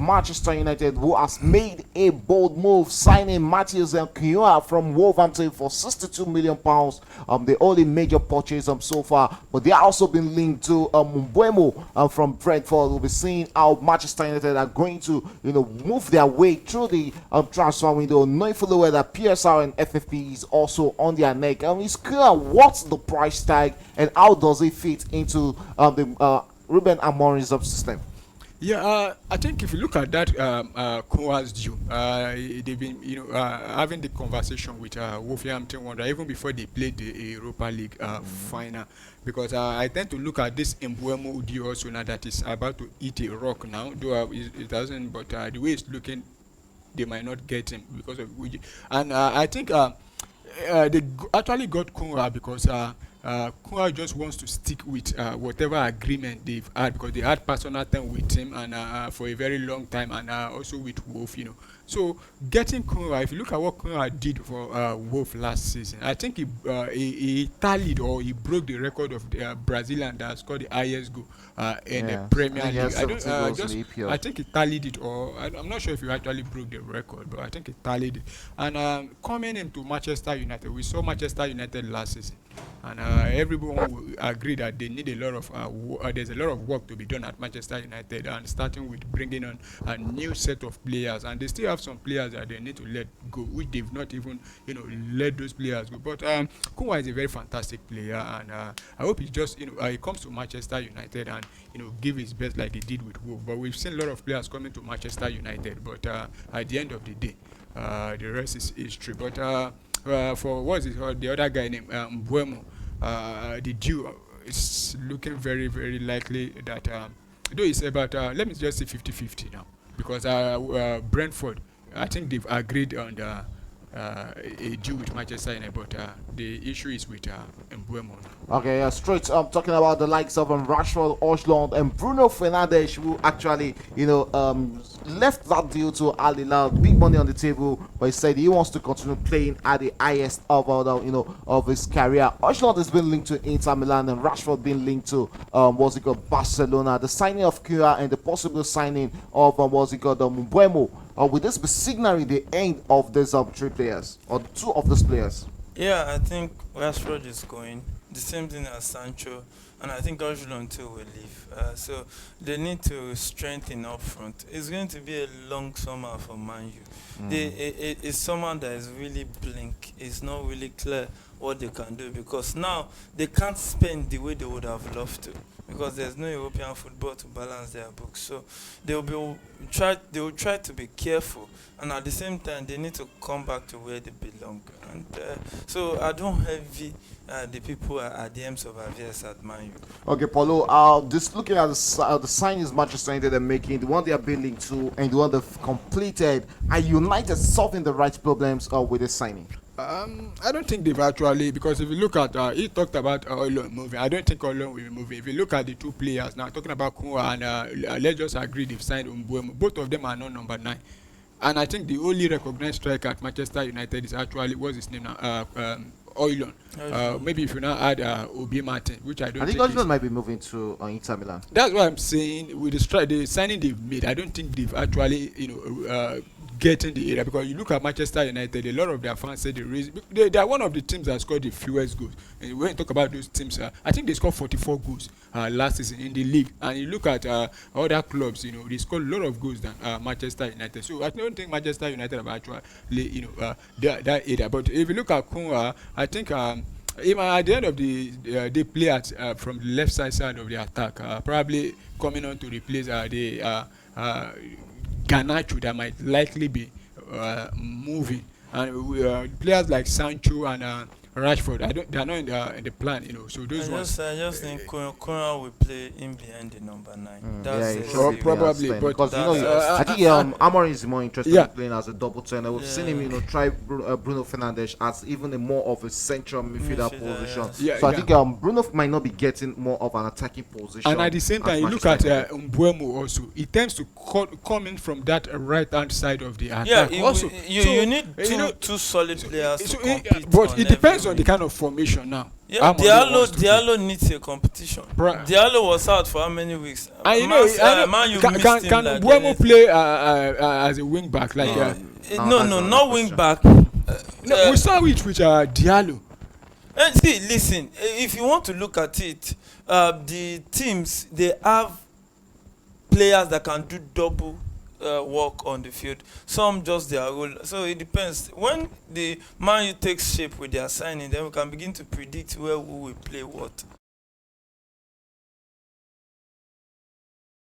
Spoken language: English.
Manchester United, who has made a bold move, signing Matheus Cunha from Wolverhampton for £62 million. The only major purchase so far, but they are also been linked to Mbeumo from Brentford. We'll be seeing how Manchester United are going to, move their way through the transfer window, knowing fully well that PSR and FFP is also on their neck. It's clear what's the price tag and how does it fit into the Rúben Amorim's system. Yeah, I think if you look at that Cunha's due, they've been having the conversation with Wolverhampton Wanderers even before they played the Europa League final, because I tend to look at this Mbeumo deal also now that is about to eat a rock now, though it doesn't, but the way it's looking, they might not get him because of and I think they actually got Cunha because Cunha just wants to stick with whatever agreement they've had, because they had personal time with him and for a very long time, and also with Wolf, So getting Cunha, if you look at what Cunha did for Wolf last season, I think he tallied or he broke the record of the Brazilian that scored the highest goal in the Premier League. I think he tallied it, or I'm not sure if he actually broke the record, but I think he tallied it. And coming into Manchester United, we saw Manchester United last season, and everyone will agree that they need a lot of there's a lot of work to be done at Manchester United, and starting with bringing on a new set of players, and they still have some players that they need to let go, which they've not even let those players go. But Cunha is a very fantastic player, and I hope he just he comes to Manchester United and give his best like he did with Wolves. But we've seen a lot of players coming to Manchester United, but at the end of the day, the rest is history. But for what is it, the other guy named Mbeumo, the deal is looking very, very likely that though it's about let me just say 50-50 now, because Brentford, I think they've agreed on a deal with Manchester United, but the issue is with Mbeumo. Okay, straight talking about the likes of Rashford, Højlund, and Bruno Fernandes, who actually left that deal to Al Hilal, big money on the table, but he said he wants to continue playing at the highest of of his career. Højlund has been linked to Inter Milan, and Rashford been linked to Barcelona. The signing of Cunha and the possible signing of Mbeumo. Will this be signaling the end of these three players or two of these players? Yeah, I think Rashford is going. The same thing as Sancho, and I think Højlund too will leave. So they need to strengthen up front. It's going to be a long summer for Man U. It's someone that is really blink. It's not really clear what they can do, because now they can't spend the way they would have loved to, because there's no European football to balance their books. So they will try to be careful, and at the same time they need to come back to where they belong. And so I don't envy the people at the M's of Avias at Man U. Okay, Paulo, just looking at the signings Manchester United are making, the one they are building to and the one they've completed, are United solving the right problems with this signing? I don't think they've actually, because if you look at, he talked about Højlund moving. I don't think Højlund will be moving. If you look at the two players now, talking about Cunha and let's just agree they've signed Mbeumo. Both of them are not number 9. And I think the only recognized striker at Manchester United is actually, what's his name now? Højlund. Maybe if you now add Obi Martin, which I think Højlund might be moving to Inter Milan. That's what I'm saying. With the signing they've made, I don't think they've actually, getting the area, because you look at Manchester United, a lot of their fans say they are one of the teams that scored the fewest goals. And when you talk about those teams, I think they scored 44 goals last season in the league. And you look at other clubs, they scored a lot of goals than Manchester United. So I don't think Manchester United have actually, that area. But if you look at Cunha, I think even at the end of they play at from the left side of the attack, probably coming on to replace the Garnacho that might likely be moving, and players like Sancho and Rashford, they're not in the plan, So those ones. I just think Cunha will play in behind the number 9. Probably, but because I think Amorim is more interested in playing as a double turner. We've seen him, try Bruno Fernandes as even more of a central midfielder position. So I think Bruno might not be getting more of an attacking position. And at the same time, you look at Mbeumo also. He tends to come in from that right hand side of the attack. You need two solid players to compete. But it depends on the kind of formation now. Yeah, Amorim wants to play. Diallo needs a competition. Bruh. Diallo was out for how many weeks? And you know, Man, you can missed him can like Buemo anything. play as a wing back? Like No, that's no, another not wing question. back. no, we saw it with Diallo. See, listen. If you want to look at it, the teams they have players that can do double work on the field. Some just their role. So it depends. When the Man U takes shape with their signing, then we can begin to predict where we will play what.